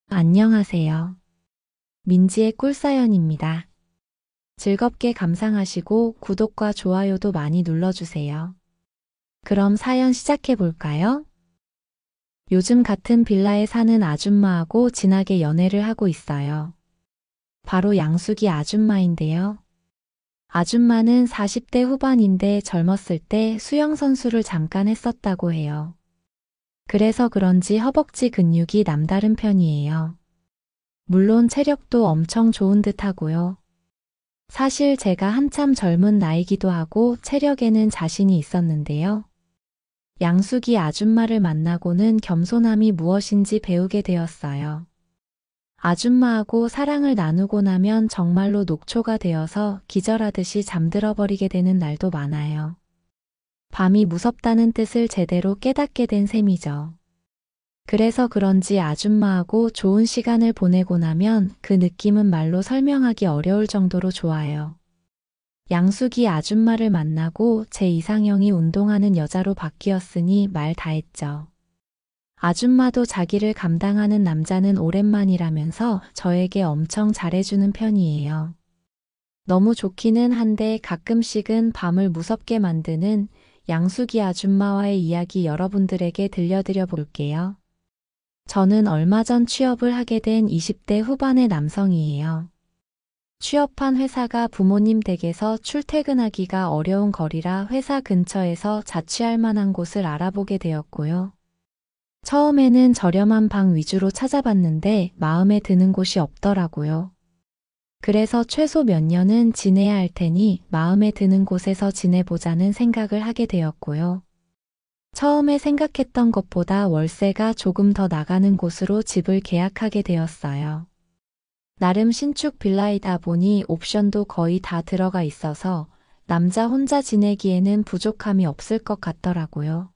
안녕하세요. 민지의 꿀사연입니다. 즐겁게 감상하시고 구독과 좋아요도 많이 눌러주세요. 그럼 사연 시작해 볼까요? 요즘 같은 빌라에 사는 아줌마하고 진하게 연애를 하고 있어요. 바로 양숙이 아줌마인데요. 아줌마는 40대 후반인데 젊었을 때 수영 선수를 잠깐 했었다고 해요. 그래서 그런지 허벅지 근육이 남다른 편이에요. 물론 체력도 엄청 좋은 듯 하고요. 사실 제가 한참 젊은 나이기도 하고 체력에는 자신이 있었는데요. 양숙이 아줌마를 만나고는 겸손함이 무엇인지 배우게 되었어요. 아줌마하고 사랑을 나누고 나면 정말로 녹초가 되어서 기절하듯이 잠들어 버리게 되는 날도 많아요. 밤이 무섭다는 뜻을 제대로 깨닫게 된 셈이죠. 그래서 그런지 아줌마하고 좋은 시간을 보내고 나면 그 느낌은 말로 설명하기 어려울 정도로 좋아요. 양숙이 아줌마를 만나고 제 이상형이 운동하는 여자로 바뀌었으니 말 다 했죠. 아줌마도 자기를 감당하는 남자는 오랜만이라면서 저에게 엄청 잘해주는 편이에요. 너무 좋기는 한데 가끔씩은 밤을 무섭게 만드는 양숙이 아줌마와의 이야기 여러분들에게 들려드려 볼게요. 저는 얼마 전 취업을 하게 된 20대 후반의 남성이에요. 취업한 회사가 부모님 댁에서 출퇴근하기가 어려운 거리라 회사 근처에서 자취할 만한 곳을 알아보게 되었고요. 처음에는 저렴한 방 위주로 찾아봤는데 마음에 드는 곳이 없더라고요. 그래서 최소 몇 년은 지내야 할 테니 마음에 드는 곳에서 지내보자는 생각을 하게 되었고요. 처음에 생각했던 것보다 월세가 조금 더 나가는 곳으로 집을 계약하게 되었어요. 나름 신축 빌라이다 보니 옵션도 거의 다 들어가 있어서 남자 혼자 지내기에는 부족함이 없을 것 같더라고요.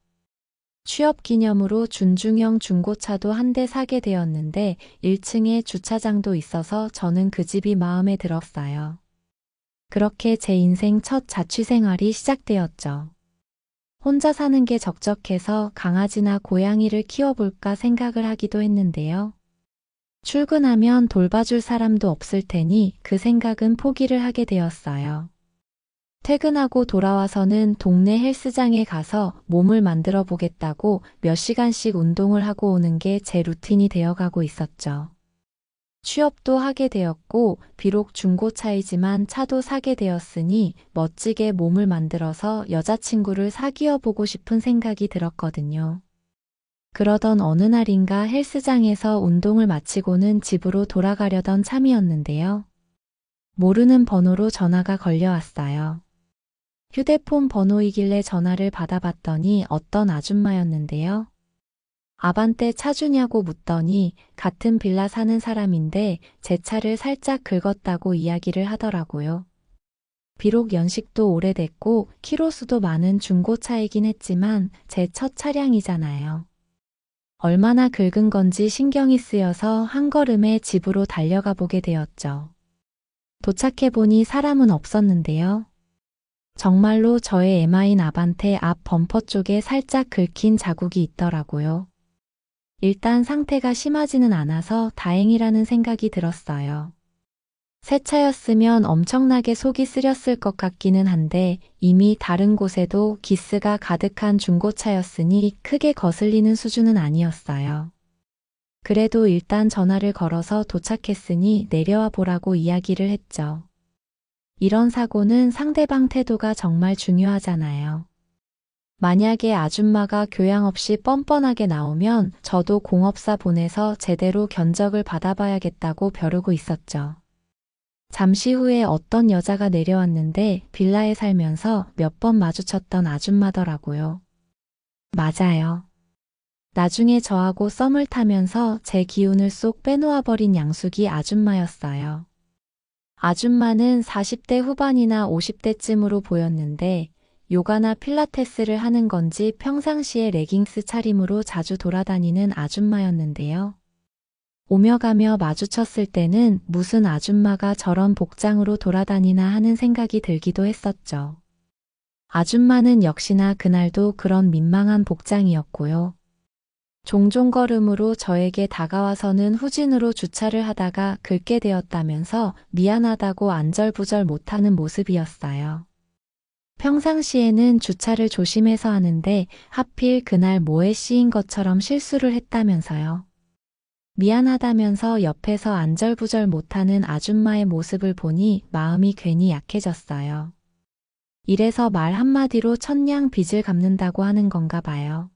취업 기념으로 준중형 중고차도 한 대 사게 되었는데 1층에 주차장도 있어서 저는 그 집이 마음에 들었어요. 그렇게 제 인생 첫 자취생활이 시작되었죠. 혼자 사는 게 적적해서 강아지나 고양이를 키워볼까 생각을 하기도 했는데요. 출근하면 돌봐줄 사람도 없을 테니 그 생각은 포기를 하게 되었어요. 퇴근하고 돌아와서는 동네 헬스장에 가서 몸을 만들어 보겠다고 몇 시간씩 운동을 하고 오는 게 제 루틴이 되어가고 있었죠. 취업도 하게 되었고 비록 중고차이지만 차도 사게 되었으니 멋지게 몸을 만들어서 여자친구를 사귀어 보고 싶은 생각이 들었거든요. 그러던 어느 날인가 헬스장에서 운동을 마치고는 집으로 돌아가려던 참이었는데요. 모르는 번호로 전화가 걸려왔어요. 휴대폰 번호이길래 전화를 받아봤더니 어떤 아줌마였는데요. 아반떼 차 주냐고 묻더니 같은 빌라 사는 사람인데 제 차를 살짝 긁었다고 이야기를 하더라고요. 비록 연식도 오래됐고 키로수도 많은 중고차이긴 했지만 제 첫 차량이잖아요. 얼마나 긁은 건지 신경이 쓰여서 한 걸음에 집으로 달려가 보게 되었죠. 도착해보니 사람은 없었는데요. 정말로 저의 에마인 아반떼 앞 범퍼 쪽에 살짝 긁힌 자국이 있더라고요. 일단 상태가 심하지는 않아서 다행이라는 생각이 들었어요. 새 차였으면 엄청나게 속이 쓰렸을 것 같기는 한데 이미 다른 곳에도 기스가 가득한 중고차였으니 크게 거슬리는 수준은 아니었어요. 그래도 일단 전화를 걸어서 도착했으니 내려와 보라고 이야기를 했죠. 이런 사고는 상대방 태도가 정말 중요하잖아요. 만약에 아줌마가 교양 없이 뻔뻔하게 나오면 저도 공업사 보내서 제대로 견적을 받아봐야겠다고 벼르고 있었죠. 잠시 후에 어떤 여자가 내려왔는데 빌라에 살면서 몇 번 마주쳤던 아줌마더라고요. 맞아요. 나중에 저하고 썸을 타면서 제 기운을 쏙 빼놓아버린 양숙이 아줌마였어요. 아줌마는 40대 후반이나 50대쯤으로 보였는데 요가나 필라테스를 하는 건지 평상시에 레깅스 차림으로 자주 돌아다니는 아줌마였는데요. 오며 가며 마주쳤을 때는 무슨 아줌마가 저런 복장으로 돌아다니나 하는 생각이 들기도 했었죠. 아줌마는 역시나 그날도 그런 민망한 복장이었고요. 종종 걸음으로 저에게 다가와서는 후진으로 주차를 하다가 긁게 되었다면서 미안하다고 안절부절 못하는 모습이었어요. 평상시에는 주차를 조심해서 하는데 하필 그날 뭐에 씌인 것처럼 실수를 했다면서요. 미안하다면서 옆에서 안절부절 못하는 아줌마의 모습을 보니 마음이 괜히 약해졌어요. 이래서 말 한마디로 천냥 빚을 갚는다고 하는 건가 봐요.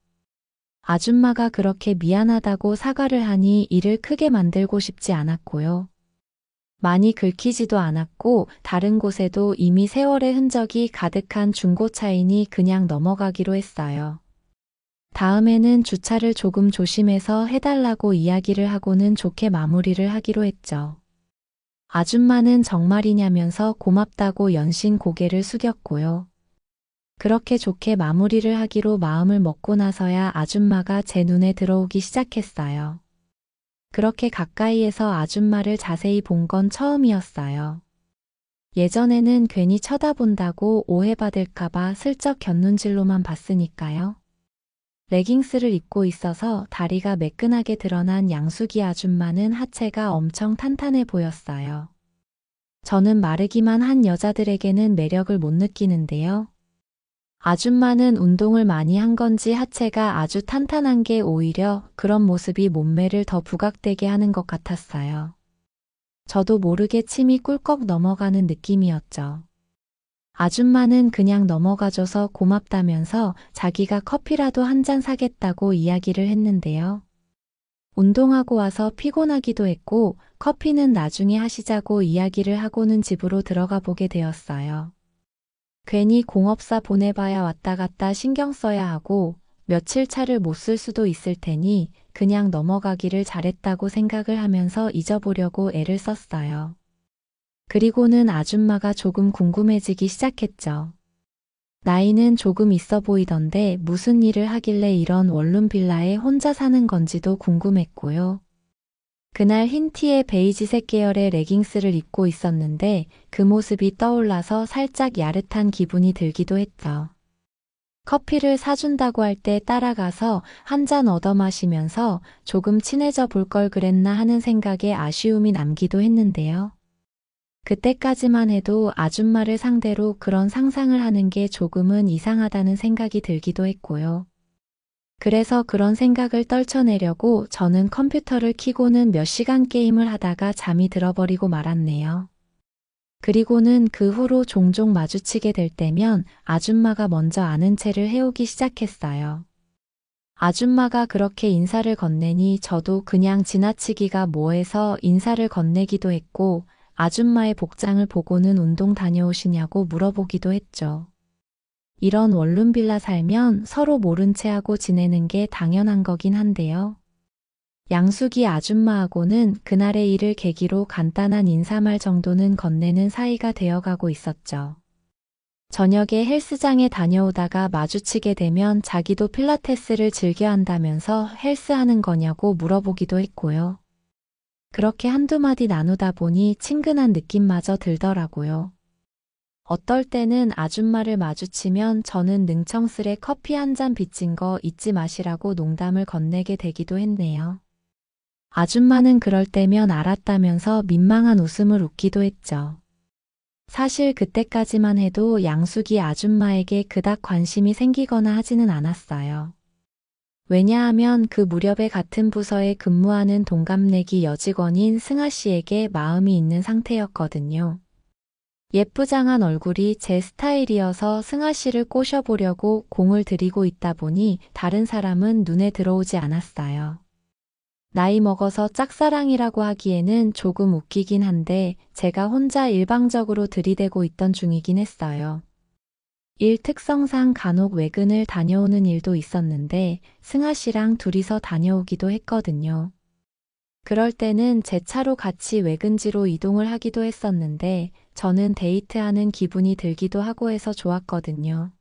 아줌마가 그렇게 미안하다고 사과를 하니 일을 크게 만들고 싶지 않았고요. 많이 긁히지도 않았고 다른 곳에도 이미 세월의 흔적이 가득한 중고차이니 그냥 넘어가기로 했어요. 다음에는 주차를 조금 조심해서 해달라고 이야기를 하고는 좋게 마무리를 하기로 했죠. 아줌마는 정말이냐면서 고맙다고 연신 고개를 숙였고요. 그렇게 좋게 마무리를 하기로 마음을 먹고 나서야 아줌마가 제 눈에 들어오기 시작했어요. 그렇게 가까이에서 아줌마를 자세히 본 건 처음이었어요. 예전에는 괜히 쳐다본다고 오해받을까봐 슬쩍 곁눈질로만 봤으니까요. 레깅스를 입고 있어서 다리가 매끈하게 드러난 양수기 아줌마는 하체가 엄청 탄탄해 보였어요. 저는 마르기만 한 여자들에게는 매력을 못 느끼는데요. 아줌마는 운동을 많이 한 건지 하체가 아주 탄탄한 게 오히려 그런 모습이 몸매를 더 부각되게 하는 것 같았어요. 저도 모르게 침이 꿀꺽 넘어가는 느낌이었죠. 아줌마는 그냥 넘어가줘서 고맙다면서 자기가 커피라도 한 잔 사겠다고 이야기를 했는데요. 운동하고 와서 피곤하기도 했고 커피는 나중에 하시자고 이야기를 하고는 집으로 들어가 보게 되었어요. 괜히 공업사 보내봐야 왔다 갔다 신경 써야 하고 며칠 차를 못 쓸 수도 있을 테니 그냥 넘어가기를 잘했다고 생각을 하면서 잊어보려고 애를 썼어요. 그리고는 아줌마가 조금 궁금해지기 시작했죠. 나이는 조금 있어 보이던데 무슨 일을 하길래 이런 원룸 빌라에 혼자 사는 건지도 궁금했고요. 그날 흰 티에 베이지색 계열의 레깅스를 입고 있었는데 그 모습이 떠올라서 살짝 야릇한 기분이 들기도 했죠. 커피를 사준다고 할 때 따라가서 한 잔 얻어 마시면서 조금 친해져 볼 걸 그랬나 하는 생각에 아쉬움이 남기도 했는데요. 그때까지만 해도 아줌마를 상대로 그런 상상을 하는 게 조금은 이상하다는 생각이 들기도 했고요. 그래서 그런 생각을 떨쳐내려고 저는 컴퓨터를 켜고는 몇 시간 게임을 하다가 잠이 들어버리고 말았네요. 그리고는 그 후로 종종 마주치게 될 때면 아줌마가 먼저 아는 체를 해오기 시작했어요. 아줌마가 그렇게 인사를 건네니 저도 그냥 지나치기가 뭐해서 인사를 건네기도 했고 아줌마의 복장을 보고는 운동 다녀오시냐고 물어보기도 했죠. 이런 원룸 빌라 살면 서로 모른 채 하고 지내는 게 당연한 거긴 한데요. 양숙이 아줌마하고는 그날의 일을 계기로 간단한 인사말 정도는 건네는 사이가 되어가고 있었죠. 저녁에 헬스장에 다녀오다가 마주치게 되면 자기도 필라테스를 즐겨 한다면서 헬스하는 거냐고 물어보기도 했고요. 그렇게 한두 마디 나누다 보니 친근한 느낌마저 들더라고요. 어떨 때는 아줌마를 마주치면 저는 능청스레 커피 한 잔 빚진 거 잊지 마시라고 농담을 건네게 되기도 했네요. 아줌마는 그럴 때면 알았다면서 민망한 웃음을 웃기도 했죠. 사실 그때까지만 해도 양숙이 아줌마에게 그닥 관심이 생기거나 하지는 않았어요. 왜냐하면 그 무렵에 같은 부서에 근무하는 동갑내기 여직원인 승아 씨에게 마음이 있는 상태였거든요. 예쁘장한 얼굴이 제 스타일이어서 승아 씨를 꼬셔보려고 공을 들이고 있다 보니 다른 사람은 눈에 들어오지 않았어요. 나이 먹어서 짝사랑이라고 하기에는 조금 웃기긴 한데 제가 혼자 일방적으로 들이대고 있던 중이긴 했어요. 일 특성상 간혹 외근을 다녀오는 일도 있었는데 승아 씨랑 둘이서 다녀오기도 했거든요. 그럴 때는 제 차로 같이 외근지로 이동을 하기도 했었는데 저는 데이트하는 기분이 들기도 하고 해서 좋았거든요.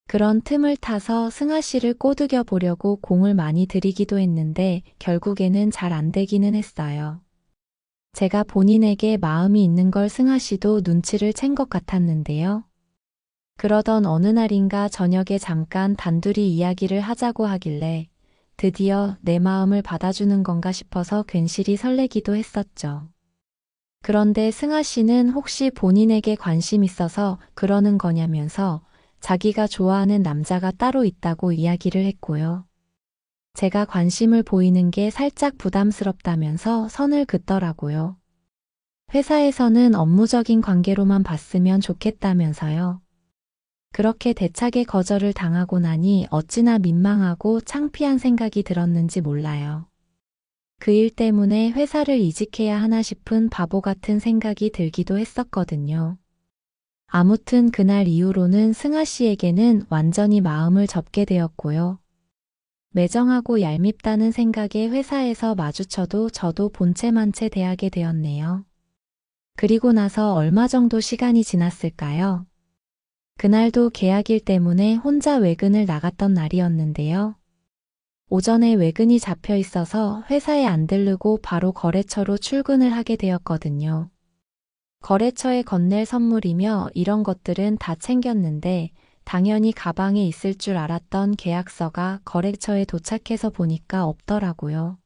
그런 틈을 타서 승아 씨를 꼬드겨 보려고 공을 많이 들이기도 했는데 결국에는 잘 안 되기는 했어요. 제가 본인에게 마음이 있는 걸 승아 씨도 눈치를 챈 것 같았는데요. 그러던 어느 날인가 저녁에 잠깐 단둘이 이야기를 하자고 하길래 드디어 내 마음을 받아주는 건가 싶어서 괜시리 설레기도 했었죠. 그런데 승아 씨는 혹시 본인에게 관심 있어서 그러는 거냐면서 자기가 좋아하는 남자가 따로 있다고 이야기를 했고요. 제가 관심을 보이는 게 살짝 부담스럽다면서 선을 긋더라고요. 회사에서는 업무적인 관계로만 봤으면 좋겠다면서요. 그렇게 대차게 거절을 당하고 나니 어찌나 민망하고 창피한 생각이 들었는지 몰라요. 그 일 때문에 회사를 이직해야 하나 싶은 바보 같은 생각이 들기도 했었거든요. 아무튼 그날 이후로는 승아 씨에게는 완전히 마음을 접게 되었고요. 매정하고 얄밉다는 생각에 회사에서 마주쳐도 저도 본체만체 대하게 되었네요. 그리고 나서 얼마 정도 시간이 지났을까요? 그날도 계약일 때문에 혼자 외근을 나갔던 날이었는데요. 오전에 외근이 잡혀 있어서 회사에 안 들르고 바로 거래처로 출근을 하게 되었거든요. 거래처에 건넬 선물이며 이런 것들은 다 챙겼는데 당연히 가방에 있을 줄 알았던 계약서가 거래처에 도착해서 보니까 없더라고요.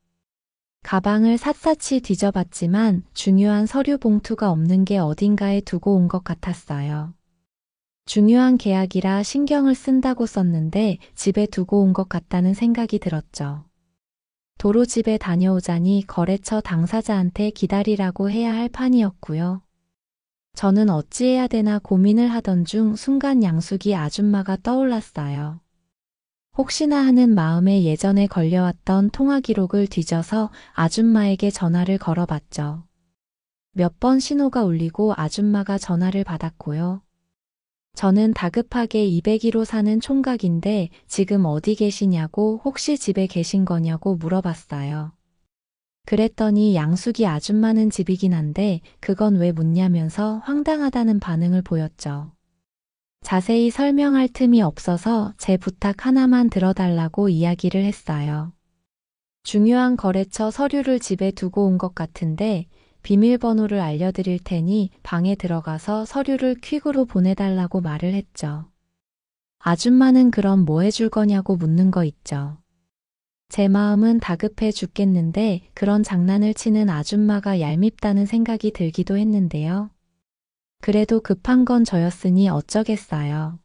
가방을 샅샅이 뒤져봤지만 중요한 서류 봉투가 없는 게 어딘가에 두고 온 것 같았어요. 중요한 계약이라 신경을 쓴다고 썼는데 집에 두고 온 것 같다는 생각이 들었죠. 도로 집에 다녀오자니 거래처 당사자한테 기다리라고 해야 할 판이었고요. 저는 어찌해야 되나 고민을 하던 중 순간 양숙이 아줌마가 떠올랐어요. 혹시나 하는 마음에 예전에 걸려왔던 통화 기록을 뒤져서 아줌마에게 전화를 걸어봤죠. 몇 번 신호가 울리고 아줌마가 전화를 받았고요. 저는 다급하게 202로 사는 총각인데 지금 어디 계시냐고 혹시 집에 계신 거냐고 물어봤어요. 그랬더니 양숙이 아줌마는 집이긴 한데 그건 왜 묻냐면서 황당하다는 반응을 보였죠. 자세히 설명할 틈이 없어서 제 부탁 하나만 들어달라고 이야기를 했어요. 중요한 거래처 서류를 집에 두고 온 것 같은데 비밀번호를 알려드릴 테니 방에 들어가서 서류를 퀵으로 보내달라고 말을 했죠. 아줌마는 그럼 뭐 해줄 거냐고 묻는 거 있죠. 제 마음은 다급해 죽겠는데 그런 장난을 치는 아줌마가 얄밉다는 생각이 들기도 했는데요. 그래도 급한 건 저였으니 어쩌겠어요.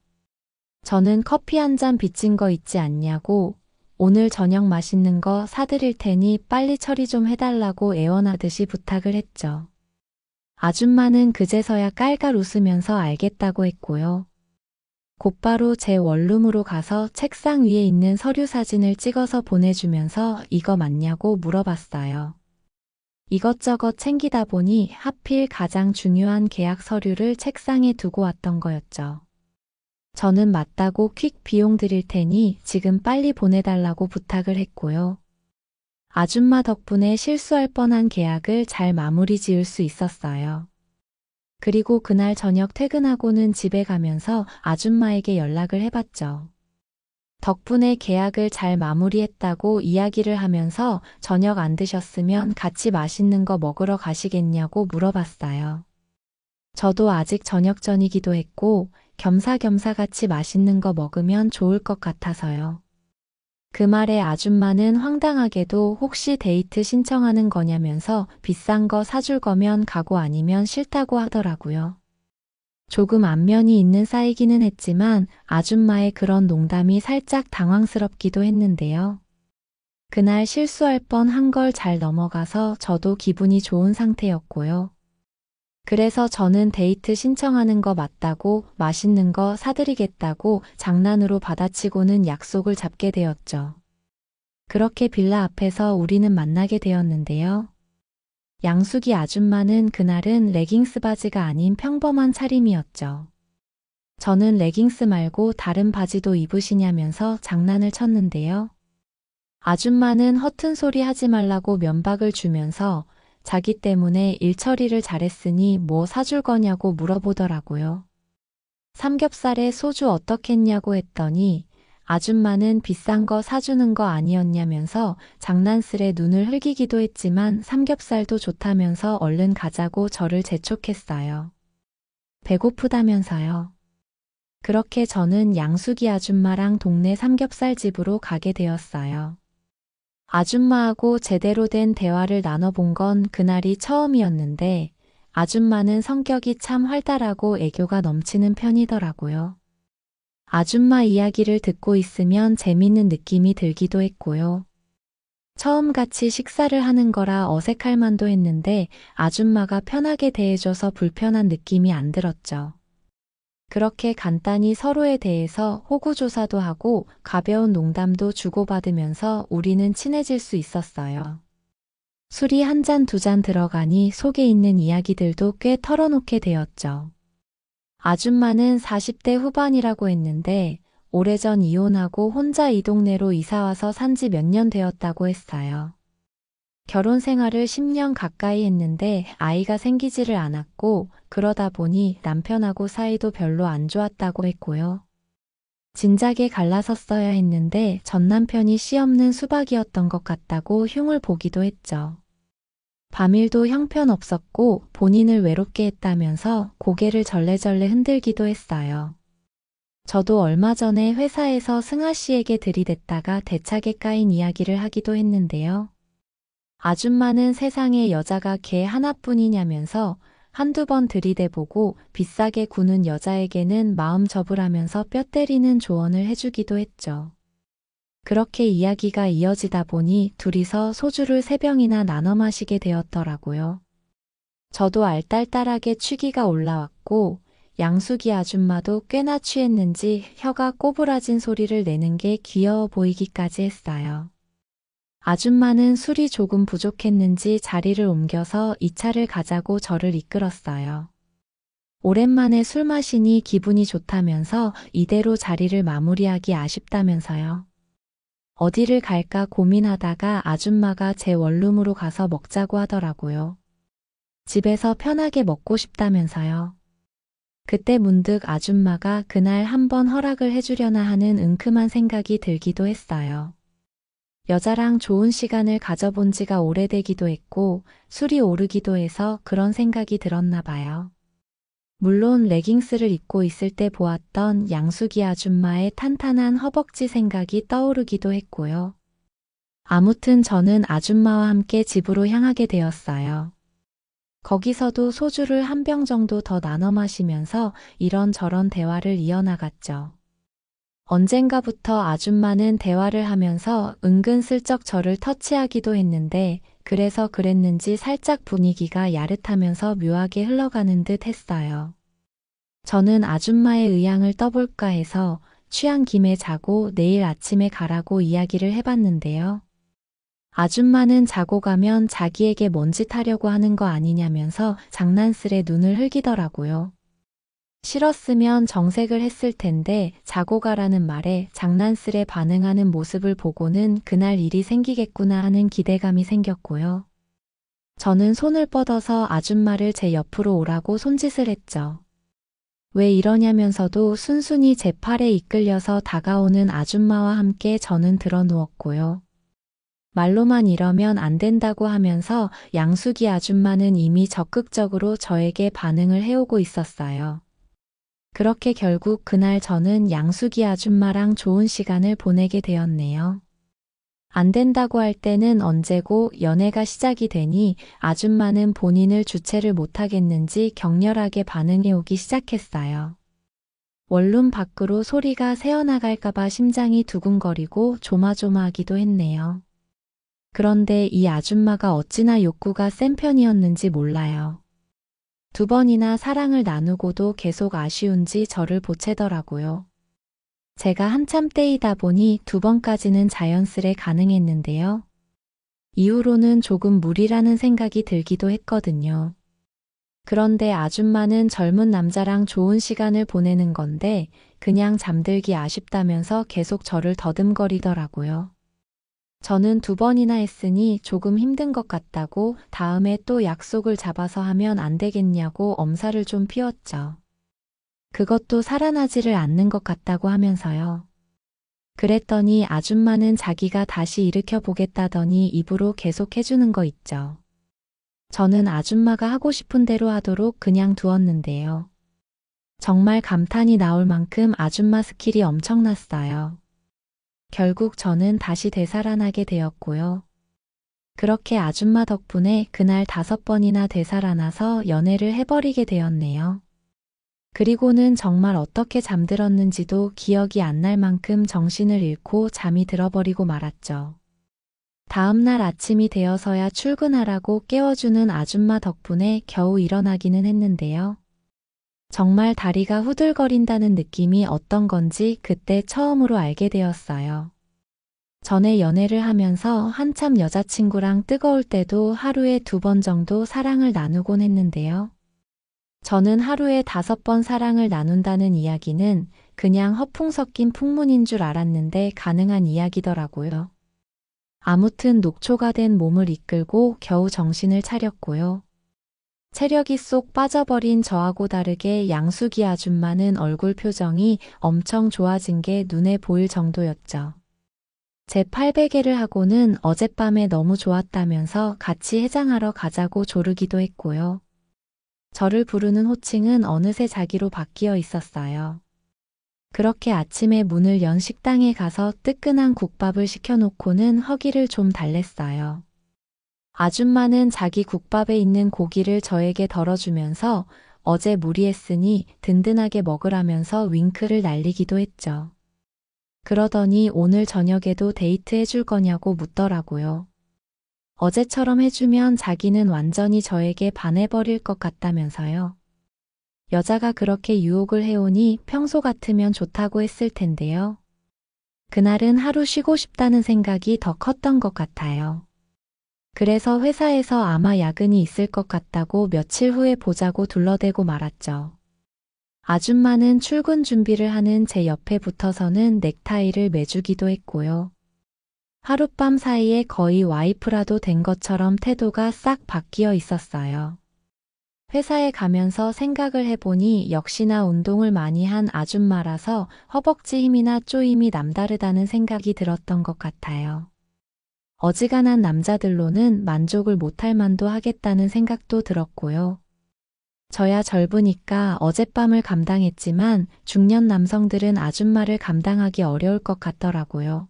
저는 커피 한 잔 빚진 거 있지 않냐고 오늘 저녁 맛있는 거 사드릴 테니 빨리 처리 좀 해달라고 애원하듯이 부탁을 했죠. 아줌마는 그제서야 깔깔 웃으면서 알겠다고 했고요. 곧바로 제 원룸으로 가서 책상 위에 있는 서류 사진을 찍어서 보내주면서 이거 맞냐고 물어봤어요. 이것저것 챙기다 보니 하필 가장 중요한 계약 서류를 책상에 두고 왔던 거였죠. 저는 맞다고 퀵 비용 드릴 테니 지금 빨리 보내달라고 부탁을 했고요. 아줌마 덕분에 실수할 뻔한 계약을 잘 마무리 지을 수 있었어요. 그리고 그날 저녁 퇴근하고는 집에 가면서 아줌마에게 연락을 해봤죠. 덕분에 계약을 잘 마무리했다고 이야기를 하면서 저녁 안 드셨으면 같이 맛있는 거 먹으러 가시겠냐고 물어봤어요. 저도 아직 저녁 전이기도 했고 겸사겸사 같이 맛있는 거 먹으면 좋을 것 같아서요. 그 말에 아줌마는 황당하게도 혹시 데이트 신청하는 거냐면서 비싼 거 사줄 거면 가고 아니면 싫다고 하더라고요. 조금 안면이 있는 사이기는 했지만 아줌마의 그런 농담이 살짝 당황스럽기도 했는데요. 그날 실수할 뻔한 걸 잘 넘어가서 저도 기분이 좋은 상태였고요. 그래서 저는 데이트 신청하는 거 맞다고 맛있는 거 사드리겠다고 장난으로 받아치고는 약속을 잡게 되었죠. 그렇게 빌라 앞에서 우리는 만나게 되었는데요. 양숙이 아줌마는 그날은 레깅스 바지가 아닌 평범한 차림이었죠. 저는 레깅스 말고 다른 바지도 입으시냐면서 장난을 쳤는데요. 아줌마는 허튼 소리 하지 말라고 면박을 주면서 자기 때문에 일 처리를 잘했으니 뭐 사줄 거냐고 물어보더라고요. 삼겹살에 소주 어떻겠냐고 했더니 아줌마는 비싼 거 사주는 거 아니었냐면서 장난스레 눈을 흘기기도 했지만 삼겹살도 좋다면서 얼른 가자고 저를 재촉했어요. 배고프다면서요. 그렇게 저는 양숙이 아줌마랑 동네 삼겹살 집으로 가게 되었어요. 아줌마하고 제대로 된 대화를 나눠본 건 그날이 처음이었는데 아줌마는 성격이 참 활달하고 애교가 넘치는 편이더라고요. 아줌마 이야기를 듣고 있으면 재밌는 느낌이 들기도 했고요. 처음 같이 식사를 하는 거라 어색할 만도 했는데 아줌마가 편하게 대해줘서 불편한 느낌이 안 들었죠. 그렇게 간단히 서로에 대해서 호구조사도 하고 가벼운 농담도 주고받으면서 우리는 친해질 수 있었어요. 술이 한 잔 두 잔 들어가니 속에 있는 이야기들도 꽤 털어놓게 되었죠. 아줌마는 40대 후반이라고 했는데 오래전 이혼하고 혼자 이 동네로 이사와서 산지 몇 년 되었다고 했어요. 결혼 생활을 10년 가까이 했는데 아이가 생기지를 않았고 그러다 보니 남편하고 사이도 별로 안 좋았다고 했고요. 진작에 갈라섰어야 했는데 전 남편이 씨 없는 수박이었던 것 같다고 흉을 보기도 했죠. 밤일도 형편없었고 본인을 외롭게 했다면서 고개를 절레절레 흔들기도 했어요. 저도 얼마 전에 회사에서 승아 씨에게 들이댔다가 대차게 까인 이야기를 하기도 했는데요. 아줌마는 세상에 여자가 걔 하나뿐이냐면서 한두 번 들이대보고 비싸게 구는 여자에게는 마음 접으라면서 뼈 때리는 조언을 해주기도 했죠. 그렇게 이야기가 이어지다 보니 둘이서 소주를 3병이나 나눠 마시게 되었더라고요. 저도 알딸딸하게 취기가 올라왔고 양숙이 아줌마도 꽤나 취했는지 혀가 꼬부라진 소리를 내는 게 귀여워 보이기까지 했어요. 아줌마는 술이 조금 부족했는지 자리를 옮겨서 2차를 가자고 저를 이끌었어요. 오랜만에 술 마시니 기분이 좋다면서 이대로 자리를 마무리하기 아쉽다면서요. 어디를 갈까 고민하다가 아줌마가 제 원룸으로 가서 먹자고 하더라고요. 집에서 편하게 먹고 싶다면서요. 그때 문득 아줌마가 그날 한번 허락을 해주려나 하는 은큼한 생각이 들기도 했어요. 여자랑 좋은 시간을 가져본 지가 오래되기도 했고 술이 오르기도 해서 그런 생각이 들었나 봐요. 물론 레깅스를 입고 있을 때 보았던 양숙이 아줌마의 탄탄한 허벅지 생각이 떠오르기도 했고요. 아무튼 저는 아줌마와 함께 집으로 향하게 되었어요. 거기서도 소주를 한 병 정도 더 나눠 마시면서 이런저런 대화를 이어나갔죠. 언젠가부터 아줌마는 대화를 하면서 은근슬쩍 저를 터치하기도 했는데 그래서 그랬는지 살짝 분위기가 야릇하면서 묘하게 흘러가는 듯 했어요. 저는 아줌마의 의향을 떠볼까 해서 취한 김에 자고 내일 아침에 가라고 이야기를 해봤는데요. 아줌마는 자고 가면 자기에게 뭔짓 하려고 하는 거 아니냐면서 장난스레 눈을 흘기더라고요. 싫었으면 정색을 했을 텐데 자고 가라는 말에 장난스레 반응하는 모습을 보고는 그날 일이 생기겠구나 하는 기대감이 생겼고요. 저는 손을 뻗어서 아줌마를 제 옆으로 오라고 손짓을 했죠. 왜 이러냐면서도 순순히 제 팔에 이끌려서 다가오는 아줌마와 함께 저는 드러누웠고요. 말로만 이러면 안 된다고 하면서 양숙이 아줌마는 이미 적극적으로 저에게 반응을 해오고 있었어요. 그렇게 결국 그날 저는 양숙이 아줌마랑 좋은 시간을 보내게 되었네요. 안 된다고 할 때는 언제고 연애가 시작이 되니 아줌마는 본인을 주체를 못하겠는지 격렬하게 반응해오기 시작했어요. 원룸 밖으로 소리가 새어나갈까봐 심장이 두근거리고 조마조마하기도 했네요. 그런데 이 아줌마가 어찌나 욕구가 센 편이었는지 몰라요. 2번이나 사랑을 나누고도 계속 아쉬운지 저를 보채더라고요. 제가 한참 때이다 보니 2번까지는 자연스레 가능했는데요. 이후로는 조금 무리라는 생각이 들기도 했거든요. 그런데 아줌마는 젊은 남자랑 좋은 시간을 보내는 건데 그냥 잠들기 아쉽다면서 계속 저를 더듬거리더라고요. 저는 2번이나 했으니 조금 힘든 것 같다고 다음에 또 약속을 잡아서 하면 안 되겠냐고 엄살을 좀 피웠죠. 그것도 살아나지를 않는 것 같다고 하면서요. 그랬더니 아줌마는 자기가 다시 일으켜 보겠다더니 입으로 계속 해주는 거 있죠. 저는 아줌마가 하고 싶은 대로 하도록 그냥 두었는데요. 정말 감탄이 나올 만큼 아줌마 스킬이 엄청났어요. 결국 저는 다시 되살아나게 되었고요. 그렇게 아줌마 덕분에 그날 5번이나 되살아나서 연애를 해버리게 되었네요. 그리고는 정말 어떻게 잠들었는지도 기억이 안 날 만큼 정신을 잃고 잠이 들어버리고 말았죠. 다음날 아침이 되어서야 출근하라고 깨워주는 아줌마 덕분에 겨우 일어나기는 했는데요. 정말 다리가 후들거린다는 느낌이 어떤 건지 그때 처음으로 알게 되었어요. 전에 연애를 하면서 한참 여자친구랑 뜨거울 때도 하루에 2번 정도 사랑을 나누곤 했는데요. 저는 하루에 5번 사랑을 나눈다는 이야기는 그냥 허풍 섞인 풍문인 줄 알았는데 가능한 이야기더라고요. 아무튼 녹초가 된 몸을 이끌고 겨우 정신을 차렸고요. 체력이 쏙 빠져버린 저하고 다르게 양수기 아줌마는 얼굴 표정이 엄청 좋아진 게 눈에 보일 정도였죠. 제 팔베개를 하고는 어젯밤에 너무 좋았다면서 같이 해장하러 가자고 조르기도 했고요. 저를 부르는 호칭은 어느새 자기로 바뀌어 있었어요. 그렇게 아침에 문을 연 식당에 가서 뜨끈한 국밥을 시켜놓고는 허기를 좀 달랬어요. 아줌마는 자기 국밥에 있는 고기를 저에게 덜어주면서 어제 무리했으니 든든하게 먹으라면서 윙크를 날리기도 했죠. 그러더니 오늘 저녁에도 데이트 해줄 거냐고 묻더라고요. 어제처럼 해주면 자기는 완전히 저에게 반해버릴 것 같다면서요. 여자가 그렇게 유혹을 해오니 평소 같으면 좋다고 했을 텐데요. 그날은 하루 쉬고 싶다는 생각이 더 컸던 것 같아요. 그래서 회사에서 아마 야근이 있을 것 같다고 며칠 후에 보자고 둘러대고 말았죠. 아줌마는 출근 준비를 하는 제 옆에 붙어서는 넥타이를 매주기도 했고요. 하룻밤 사이에 거의 와이프라도 된 것처럼 태도가 싹 바뀌어 있었어요. 회사에 가면서 생각을 해보니 역시나 운동을 많이 한 아줌마라서 허벅지 힘이나 쪼임이 남다르다는 생각이 들었던 것 같아요. 어지간한 남자들로는 만족을 못할 만도 하겠다는 생각도 들었고요. 저야 젊으니까 어젯밤을 감당했지만 중년 남성들은 아줌마를 감당하기 어려울 것 같더라고요.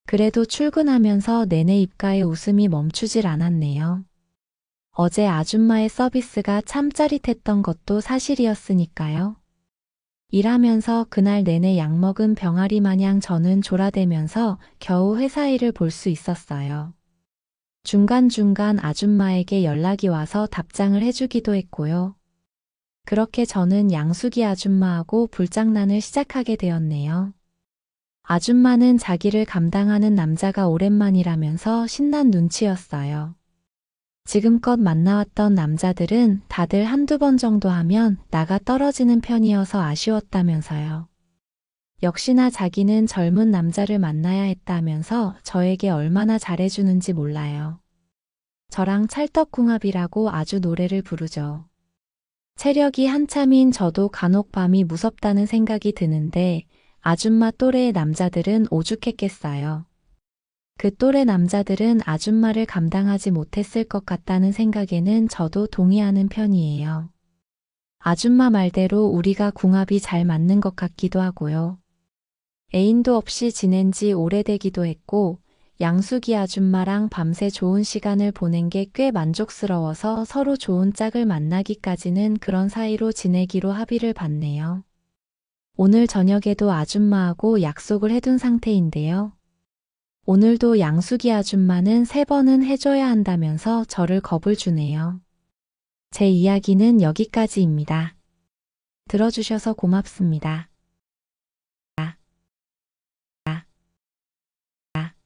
그래도 출근하면서 내내 입가에 웃음이 멈추질 않았네요. 어제 아줌마의 서비스가 참 짜릿했던 것도 사실이었으니까요. 일하면서 그날 내내 약먹은 병아리 마냥 저는 졸아대면서 겨우 회사 일을 볼 수 있었어요. 중간중간 아줌마에게 연락이 와서 답장을 해주기도 했고요. 그렇게 저는 양수기 아줌마하고 불장난을 시작하게 되었네요. 아줌마는 자기를 감당하는 남자가 오랜만이라면서 신난 눈치였어요. 지금껏 만나왔던 남자들은 다들 1~2번 정도 하면 나가 떨어지는 편이어서 아쉬웠다면서요. 역시나 자기는 젊은 남자를 만나야 했다면서 저에게 얼마나 잘해주는지 몰라요. 저랑 찰떡궁합이라고 아주 노래를 부르죠. 체력이 한참인 저도 간혹 밤이 무섭다는 생각이 드는데 아줌마 또래의 남자들은 오죽했겠어요. 그 또래 남자들은 아줌마를 감당하지 못했을 것 같다는 생각에는 저도 동의하는 편이에요. 아줌마 말대로 우리가 궁합이 잘 맞는 것 같기도 하고요. 애인도 없이 지낸 지 오래되기도 했고 양수기 아줌마랑 밤새 좋은 시간을 보낸 게 꽤 만족스러워서 서로 좋은 짝을 만나기까지는 그런 사이로 지내기로 합의를 봤네요. 오늘 저녁에도 아줌마하고 약속을 해둔 상태인데요. 오늘도 양수기 아줌마는 3번은 해줘야 한다면서 저를 겁을 주네요. 제 이야기는 여기까지입니다. 들어주셔서 고맙습니다.